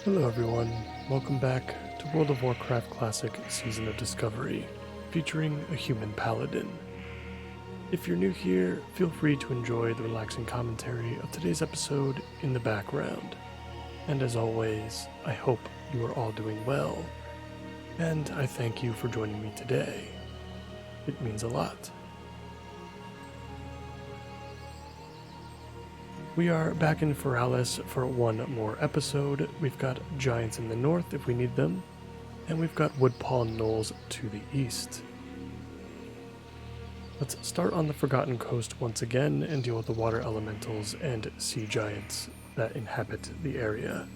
Hello everyone, welcome back to World of Warcraft Classic Season of Discovery, featuring a Human Paladin. If you're new here, feel free to enjoy the relaxing commentary of today's episode in the background. And as always, I hope you are all doing well, and I thank you for joining me today. It means a lot. We are back in Feralis for one more episode. We've got giants in the north if we need them, and we've got Woodpaw Knolls to the east. Let's start on the Forgotten Coast once again and deal with the water elementals and sea giants that inhabit the area.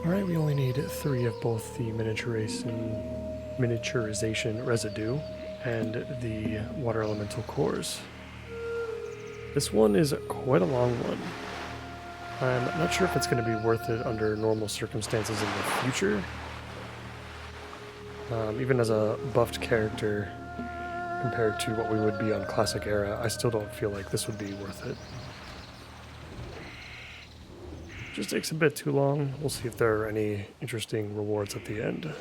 Alright, we only need 3 of both the miniaturization residue and the water elemental cores. This one is quite a long one. I'm not sure if it's going to be worth it under normal circumstances in the future. Even as a buffed character, compared to what we would be on Classic Era, I still don't feel like this would be worth it. Just takes a bit too long. We'll see if there are any interesting rewards at the end.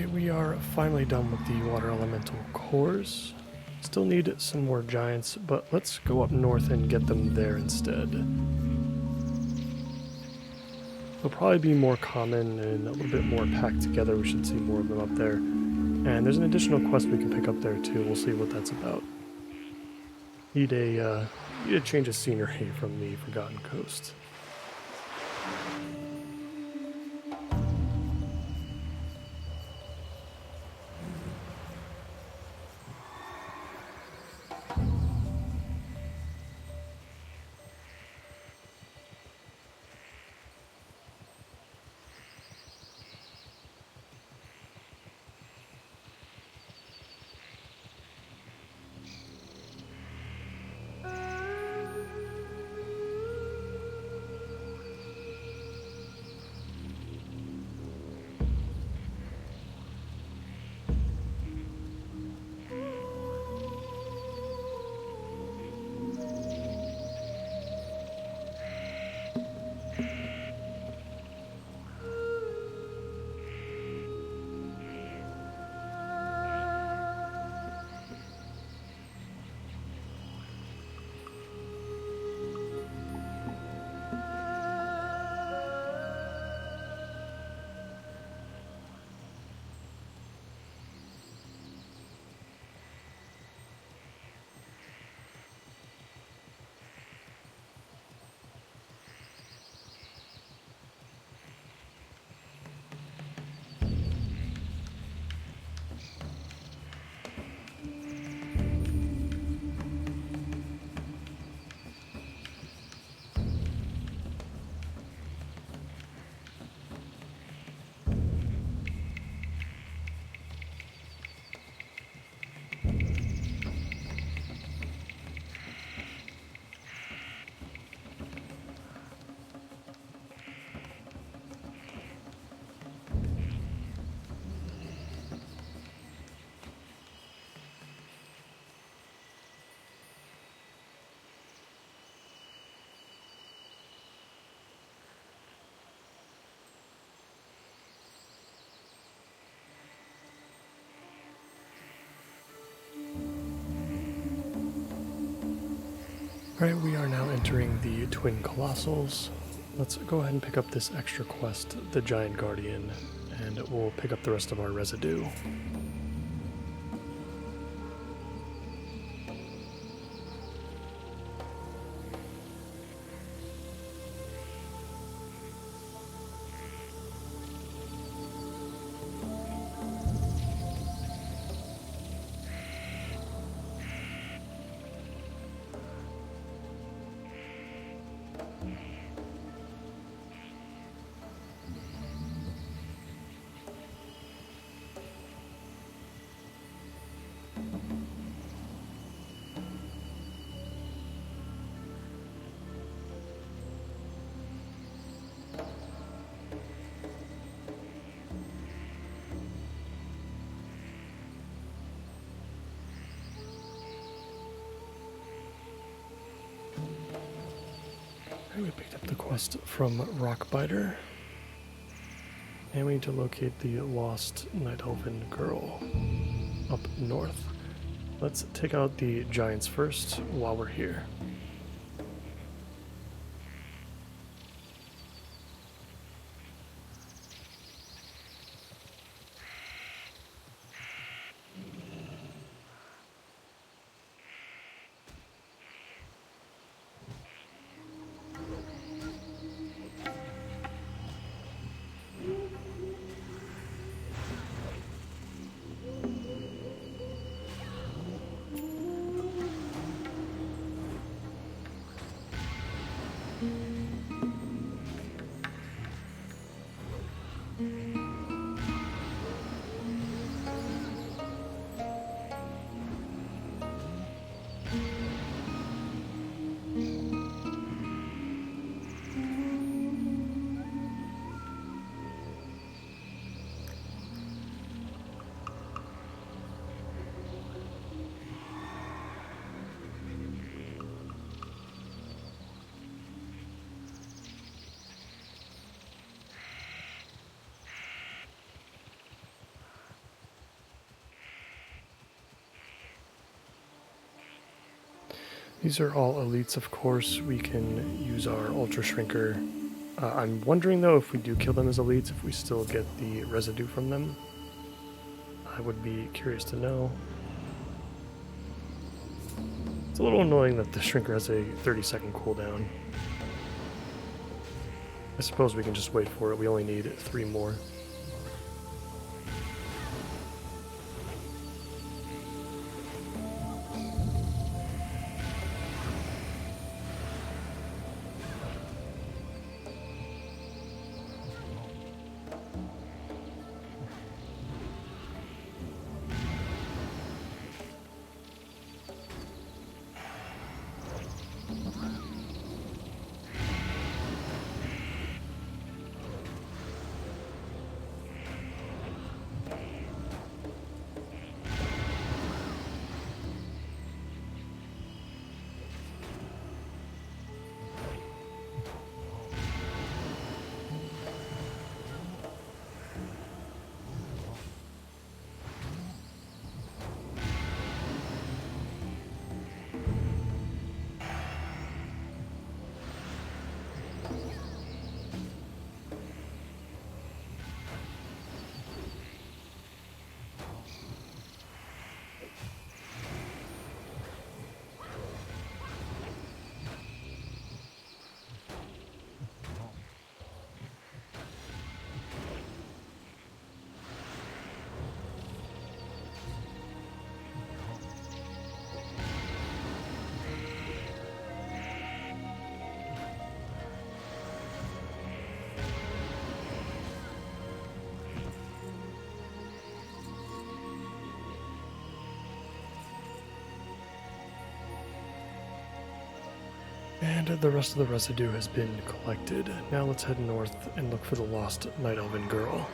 Alright, we are finally done with the water elemental cores. Still need some more giants, but let's go up north and get them there instead. They'll probably be more common and a little bit more packed together. We should see more of them up there. And there's an additional quest we can pick up there too. We'll see what that's about. Need a change of scenery from the Forgotten Coast. Alright, we are now entering the Twin Colossals. Let's go ahead and pick up this extra quest, the Giant Guardian, and we'll pick up the rest of our residue. We picked up the quest from Rockbiter, and we need to locate the lost Night Elven girl up north. Let's take out the giants first while we're here. These are all elites, of course. We can use our Ultra Shrinker. I'm wondering, though, if we do kill them as elites, if we still get the residue from them. I would be curious to know. It's a little annoying that the Shrinker has a 30-second cooldown. I suppose we can just wait for it. We only need 3 more. And the rest of the residue has been collected. Now let's head north and look for the lost Night Elven girl.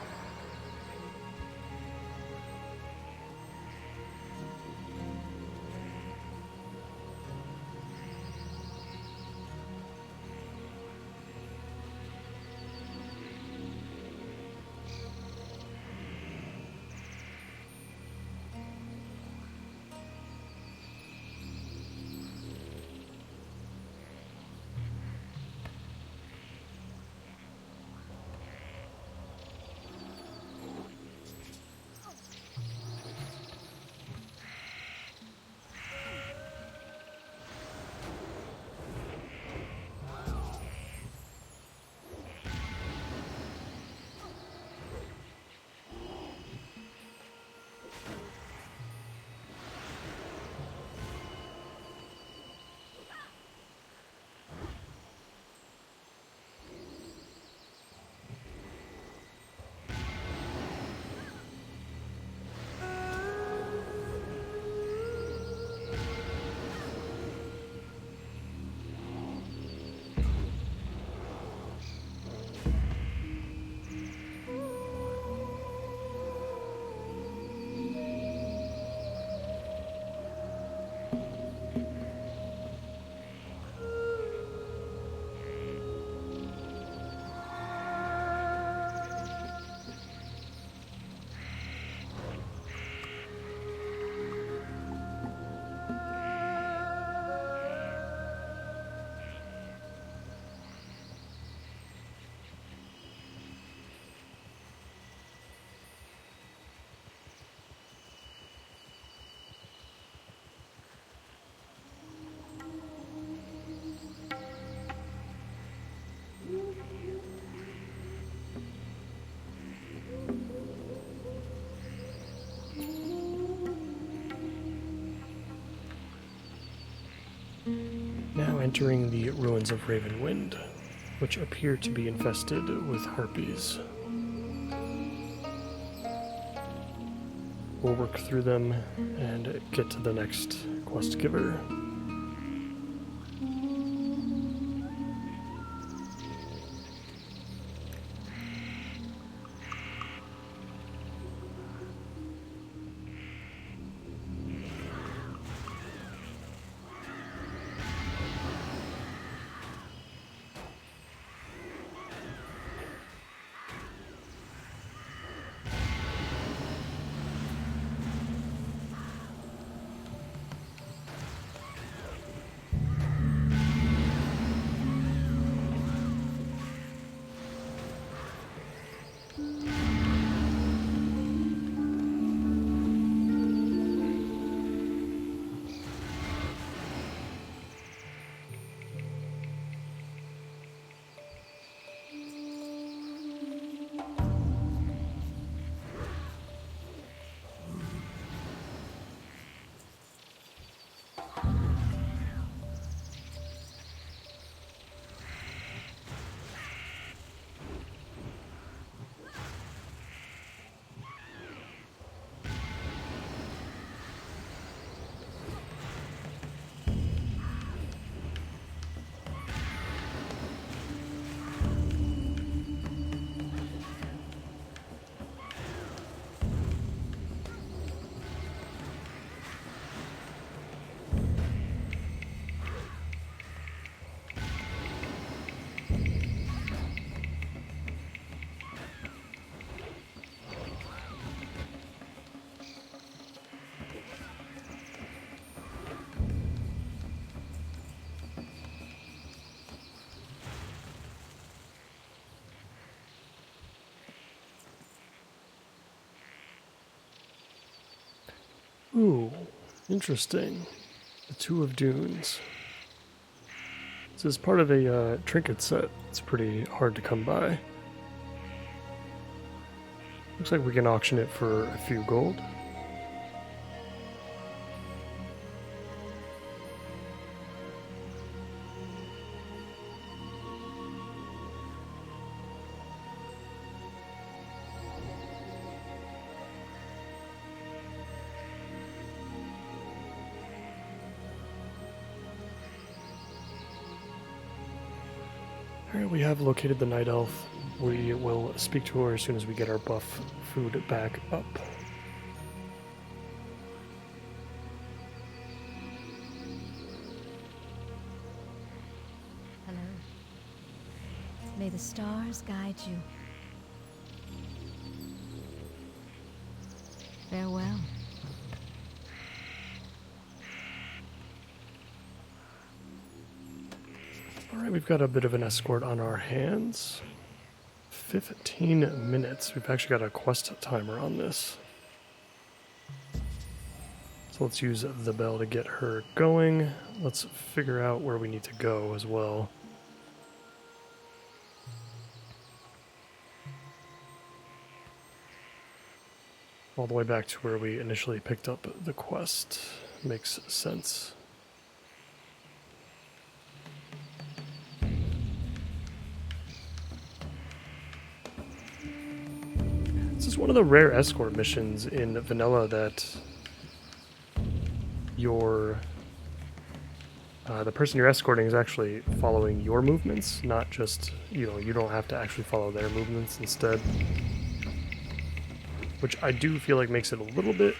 Now entering the ruins of Ravenwind, which appear to be infested with harpies. We'll work through them and get to the next quest giver. Ooh, interesting. The Two of Dunes. This is part of a trinket set. It's pretty hard to come by. Looks like we can auction it for a few gold. Alright, we have located the Night Elf. We will speak to her as soon as we get our buff food back up. Hello. May the stars guide you. Farewell. Alright, we've got a bit of an escort on our hands. 15 minutes. We've actually got a quest timer on this. So let's use the bell to get her going. Let's figure out where we need to go as well. All the way back to where we initially picked up the quest. Makes sense. This is one of the rare escort missions in vanilla that the person you're escorting is actually following your movements, not just, you don't have to actually follow their movements instead. Which I do feel like makes it a little bit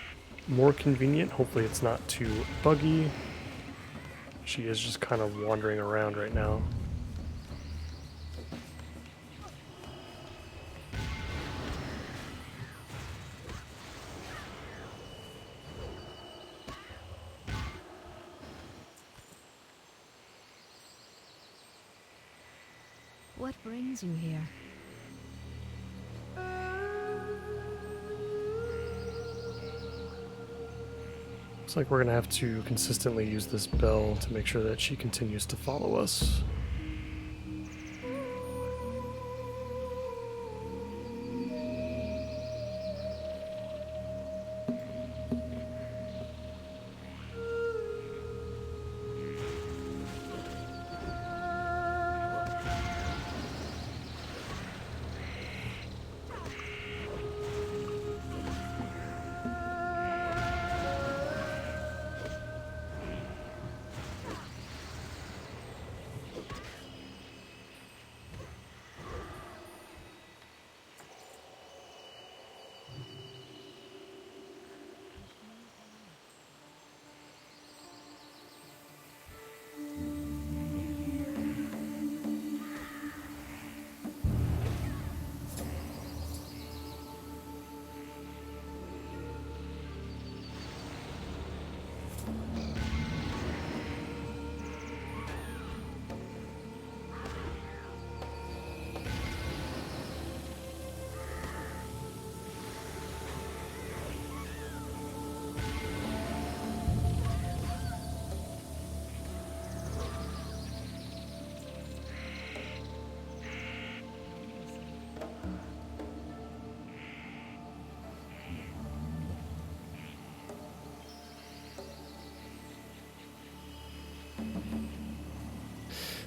more convenient. Hopefully it's not too buggy. She is just kind of wandering around right now. What brings you here? Looks like we're gonna have to consistently use this bell to make sure that she continues to follow us.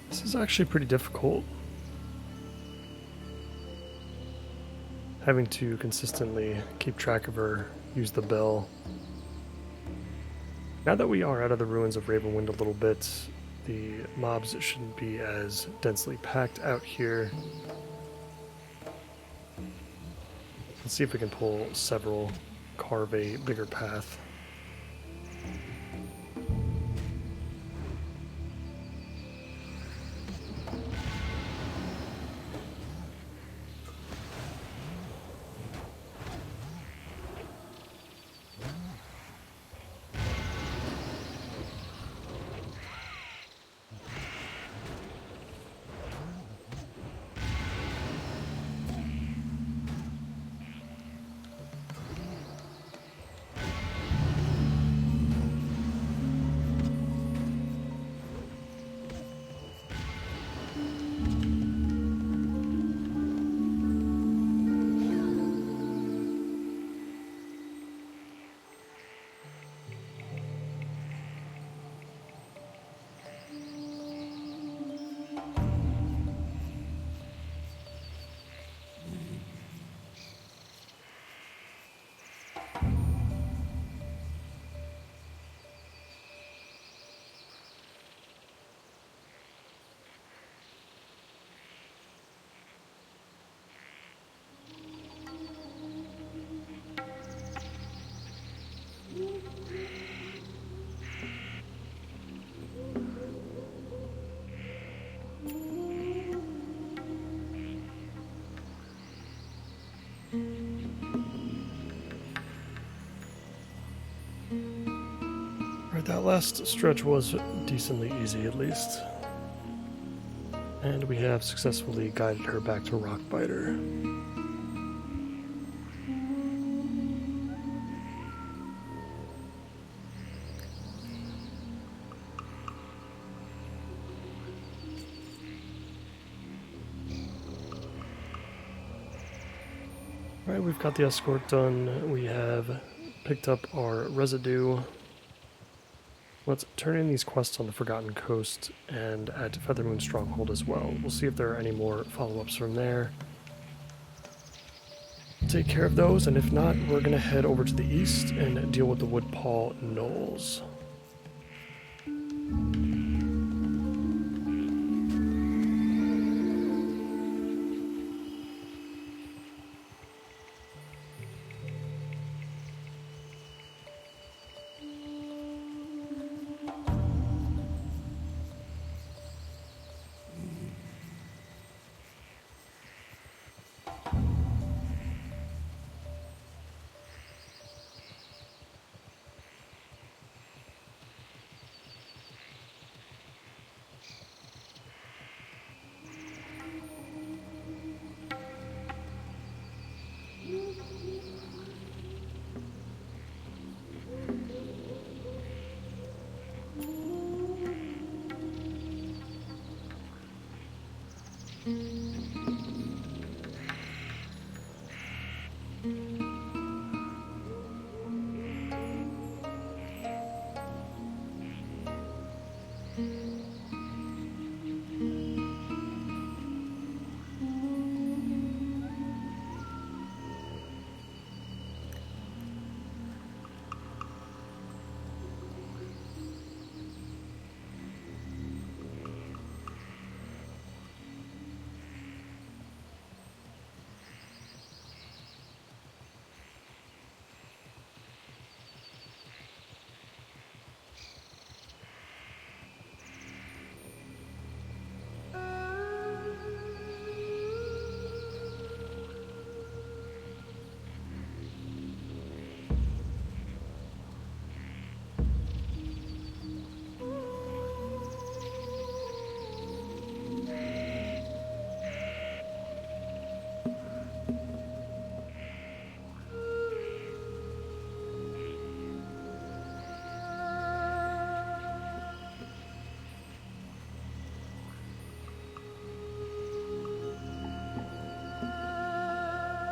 This is actually pretty difficult. Having to consistently keep track of her, use the bell. Now that we are out of the ruins of Ravenwind a little bit, the mobs shouldn't be as densely packed out here. Let's see if we can pull several, carve a bigger path. That last stretch was decently easy, at least. And we have successfully guided her back to Rockbiter. Alright, we've got the escort done. We have picked up our residue. Let's turn in these quests on the Forgotten Coast and at Feathermoon Stronghold as well. We'll see if there are any more follow-ups from there. Take care of those, and if not, we're going to head over to the east and deal with the Woodpaw Knolls.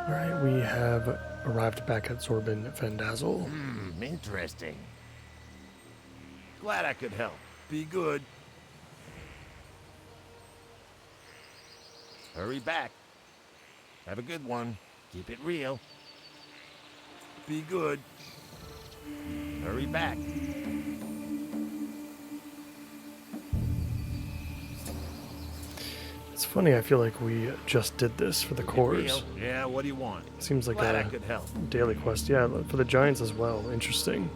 Alright, we have arrived back at Zorbin Fendazel. Interesting. Glad I could help. Be good. Hurry back. Have a good one. Keep it real. Be good. Hurry back. It's funny, I feel like we just did this for the cores. Yeah, what do you want? Seems like Glad I a could help. daily quest. Yeah, for the giants as well. Interesting.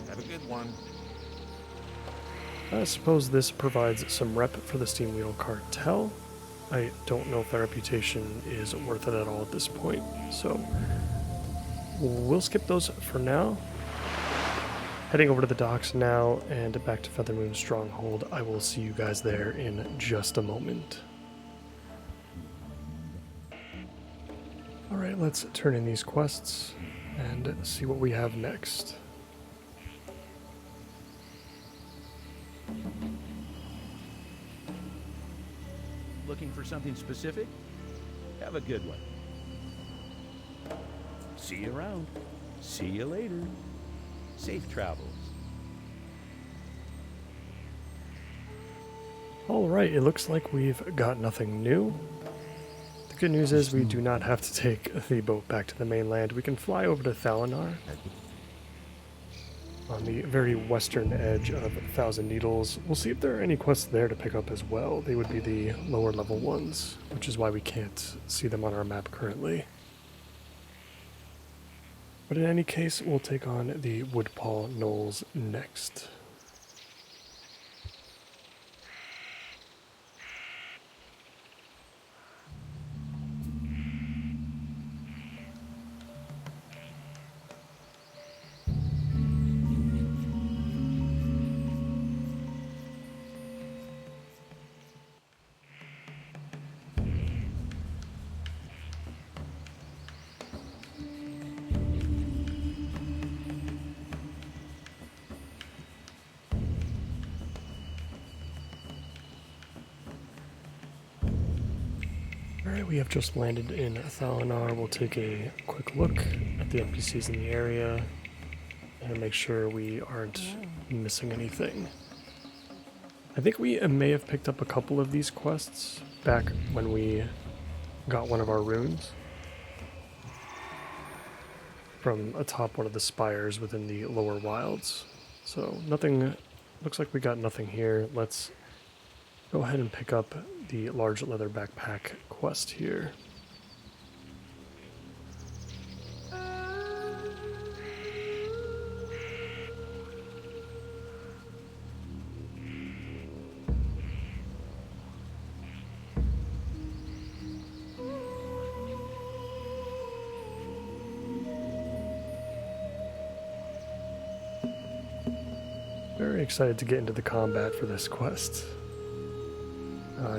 Have a good one. I suppose this provides some rep for the Steamwheel Cartel. I don't know if their reputation is worth it at all at this point, so we'll skip those for now. Heading over to the docks now and back to Feathermoon Stronghold. I will see you guys there in just a moment. Alright, let's turn in these quests and see what we have next. Looking for something specific? Have a good one. See you around. See you later. Safe travels. Alright, it looks like we've got nothing new. The good news is we do not have to take the boat back to the mainland. We can fly over to Thalinar on the very western edge of Thousand Needles. We'll see if there are any quests there to pick up as well. They would be the lower level ones, which is why we can't see them on our map currently. But in any case, we'll take on the Woodpaw Knolls next. Alright, we have just landed in Thalanar. We'll take a quick look at the NPCs in the area and make sure we aren't missing anything. I think we may have picked up a couple of these quests back when we got one of our runes from atop one of the spires within the lower wilds. So nothing, looks like we got nothing here. Let's go ahead and pick up the large leather backpack quest here. Very excited to get into the combat for this quest.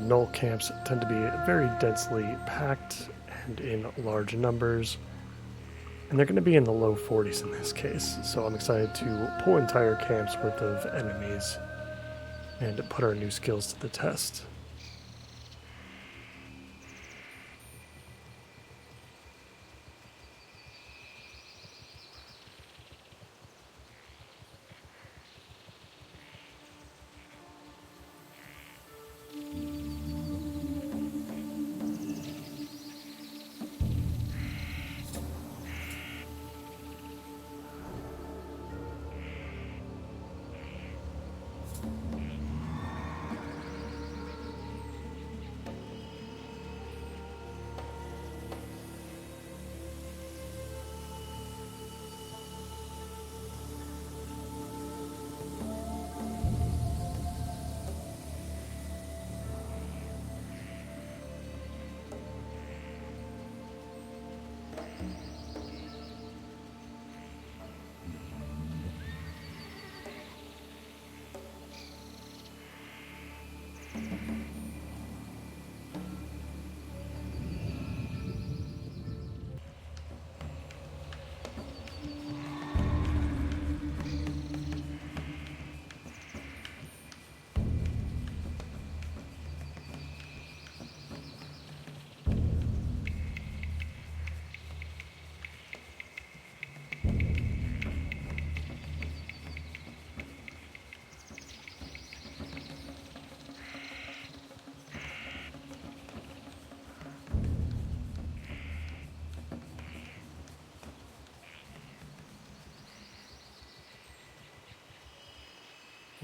Null camps tend to be very densely packed and in large numbers, and they're going to be in the low 40s in this case, so I'm excited to pull entire camps worth of enemies and put our new skills to the test.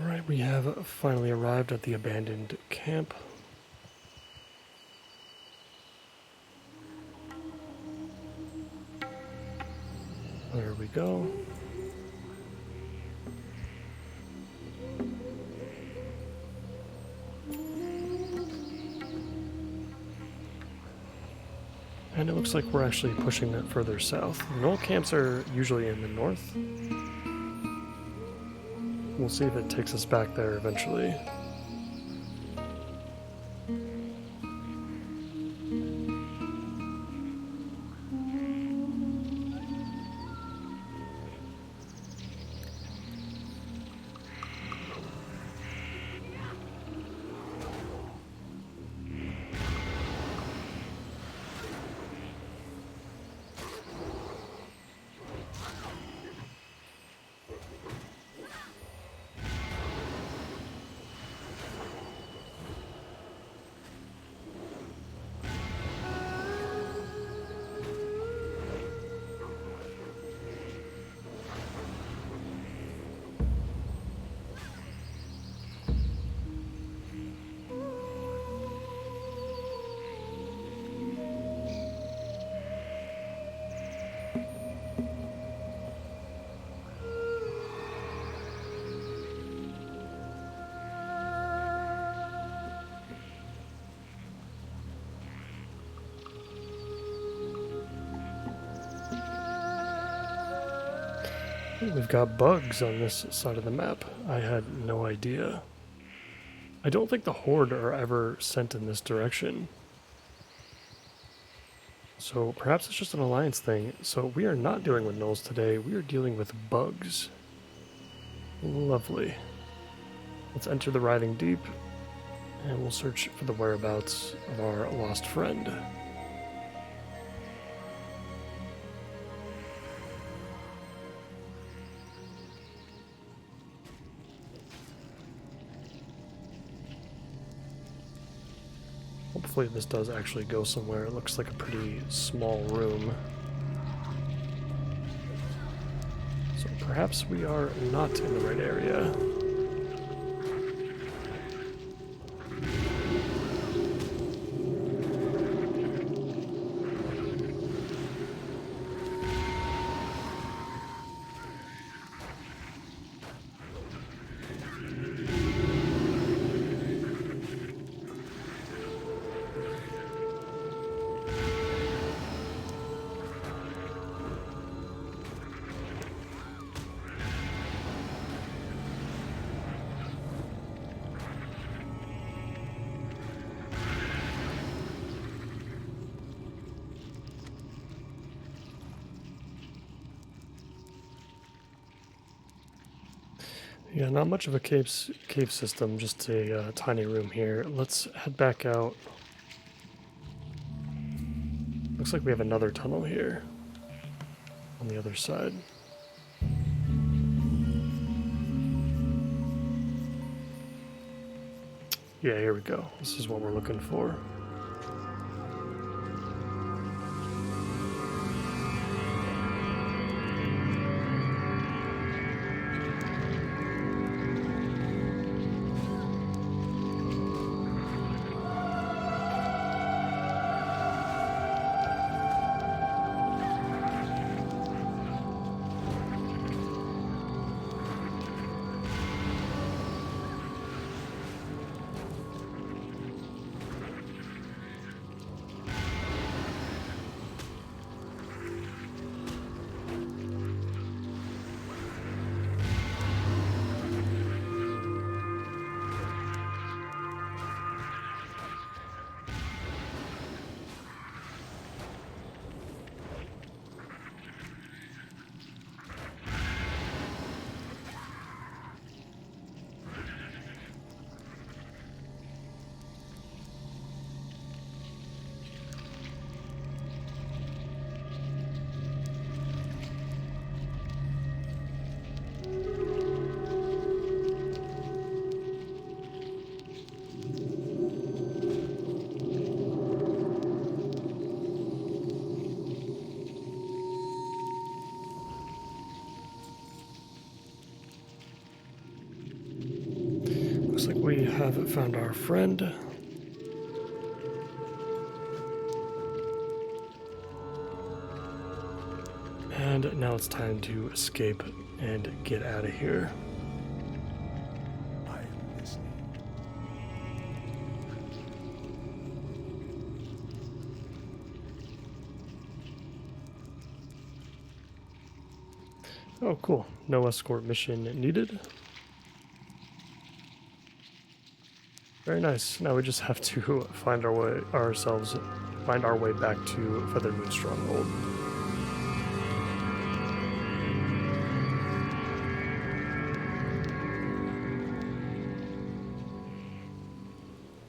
Alright, we have finally arrived at the abandoned camp. There we go. And it looks like we're actually pushing it further south. The Knoll camps are usually in the north. We'll see if it takes us back there eventually. We've got bugs on this side of the map. I had no idea. I don't think the Horde are ever sent in this direction. So perhaps it's just an alliance thing. So we are not dealing with gnolls today. We are dealing with bugs. Lovely. Let's enter the Writhing Deep, and we'll search for the whereabouts of our lost friend. hopefully this does actually go somewhere. It looks like a pretty small room. So perhaps we are not in the right area. Yeah, not much of a cave system, just a tiny room here. Let's head back out. Looks like we have another tunnel here on the other side. Yeah, here we go. This is what we're looking for. Looks like we have found our friend. And now it's time to escape and get out of here. I am listening. Oh, cool. No escort mission needed. Very nice. Now we just have to find our way back to Feathermoon Stronghold.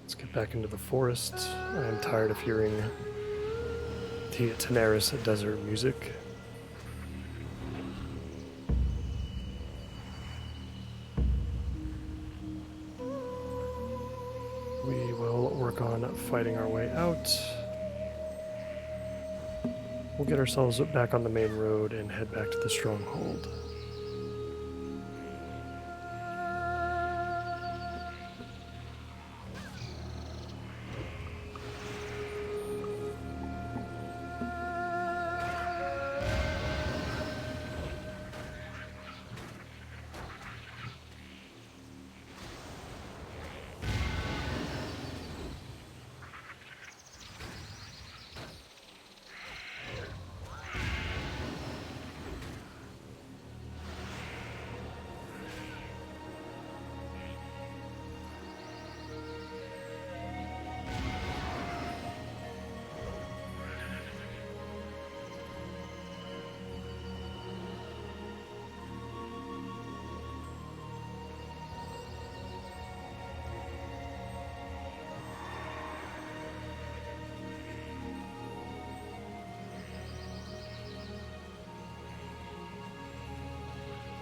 Let's get back into the forest. I'm tired of hearing the Tenaris desert music. On fighting our way out. We'll get ourselves back on the main road and head back to the stronghold.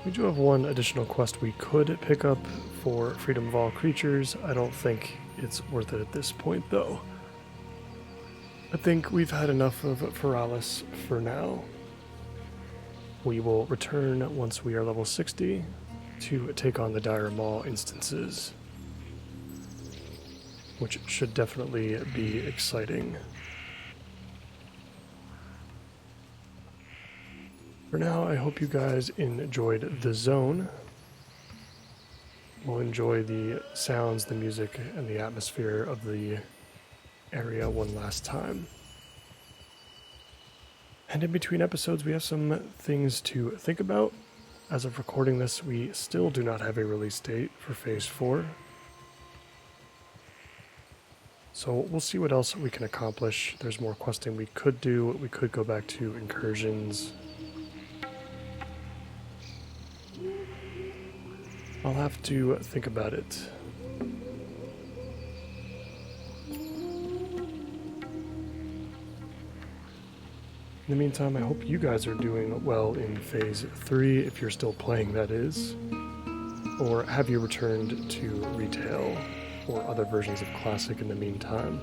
We do have one additional quest we could pick up for Freedom of All Creatures. I don't think it's worth it at this point, though. I think we've had enough of Feralis for now. We will return once we are level 60 to take on the Dire Maw instances, which should definitely be exciting. For now, I hope you guys enjoyed the zone. We'll enjoy the sounds, the music, and the atmosphere of the area one last time. And in between episodes, we have some things to think about. As of recording this, we still do not have a release date for Phase 4. So we'll see what else we can accomplish. There's more questing we could do. We could go back to incursions. I'll have to think about it. In the meantime, I hope you guys are doing well in Phase 3, if you're still playing, that is. Or have you returned to retail or other versions of Classic in the meantime?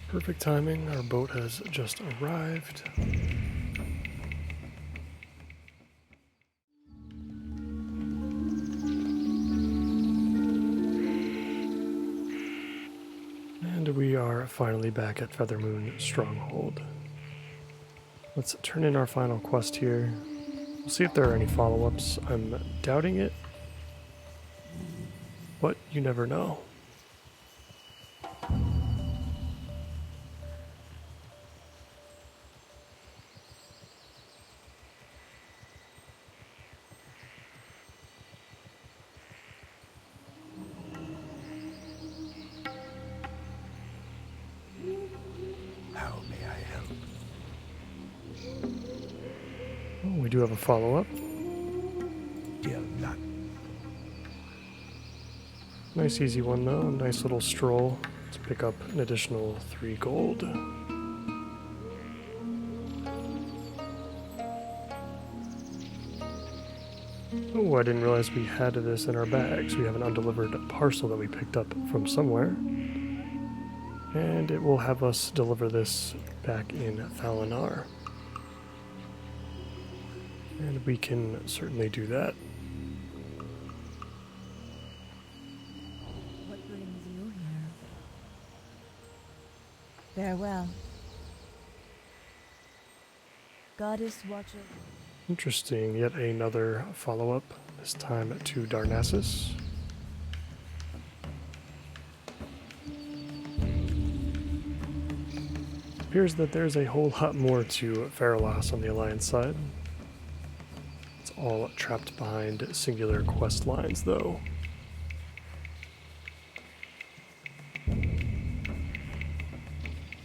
Perfect timing, our boat has just arrived. And we are finally back at Feathermoon Stronghold. Let's turn in our final quest here. We'll see if there are any follow-ups. I'm doubting it, but you never know. How may I help? Oh, we do have a follow-up. Still not. Nice easy one though, nice little stroll to pick up an additional 3 gold. Oh, I didn't realize we had this in our bags. We have an undelivered parcel that we picked up from somewhere. And it will have us deliver this back in Thalinar. And we can certainly do that. What brings you here? Farewell. Goddess Watcher. Interesting, yet another follow-up, this time to Darnassus. Appears that there's a whole lot more to Feralas on the Alliance side. It's all trapped behind singular quest lines, though. I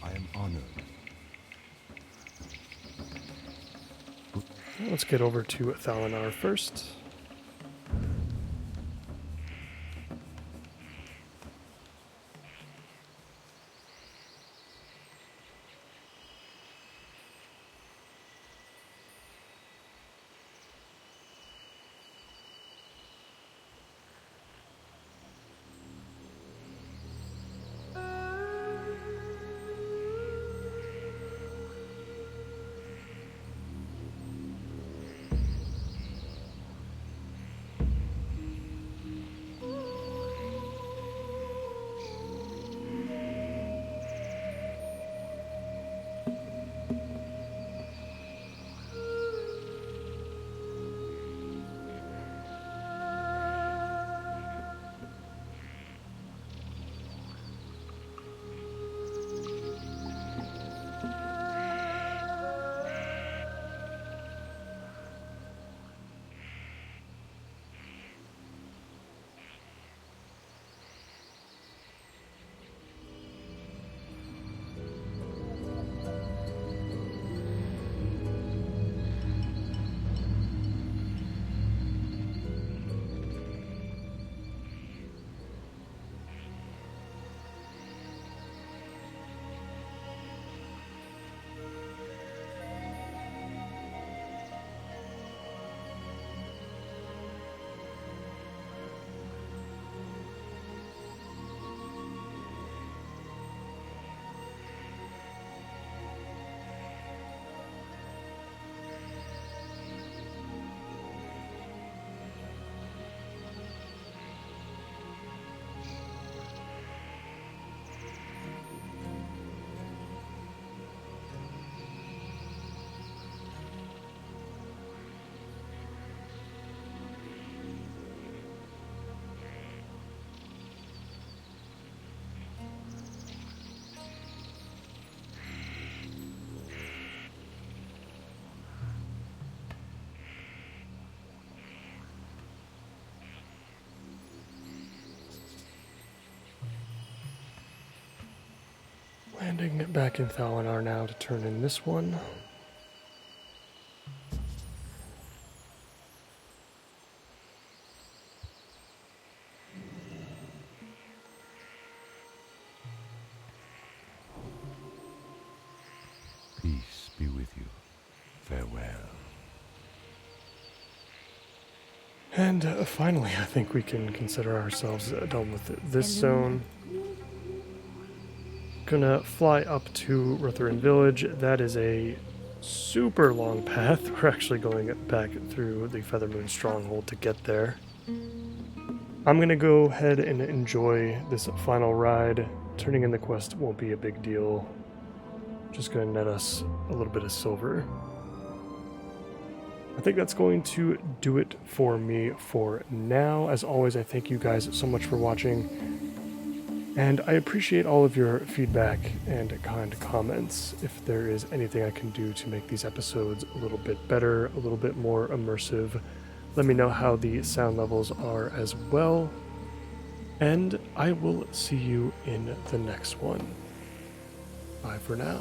am honored. Let's get over to Thalinar first. Landing back in Thalinar now to turn in this one. Peace be with you. Farewell. And finally, I think we can consider ourselves done with this zone. Gonna fly up to Rutherin Village. That is a super long path. We're actually going back through the Feathermoon Stronghold to get there. I'm gonna go ahead and enjoy this final ride. Turning in the quest won't be a big deal. Just gonna net us a little bit of silver. I think that's going to do it for me for now. As always, I thank you guys so much for watching. And I appreciate all of your feedback and kind comments. If there is anything I can do to make these episodes a little bit better, a little bit more immersive, let me know how the sound levels are as well. And I will see you in the next one. Bye for now.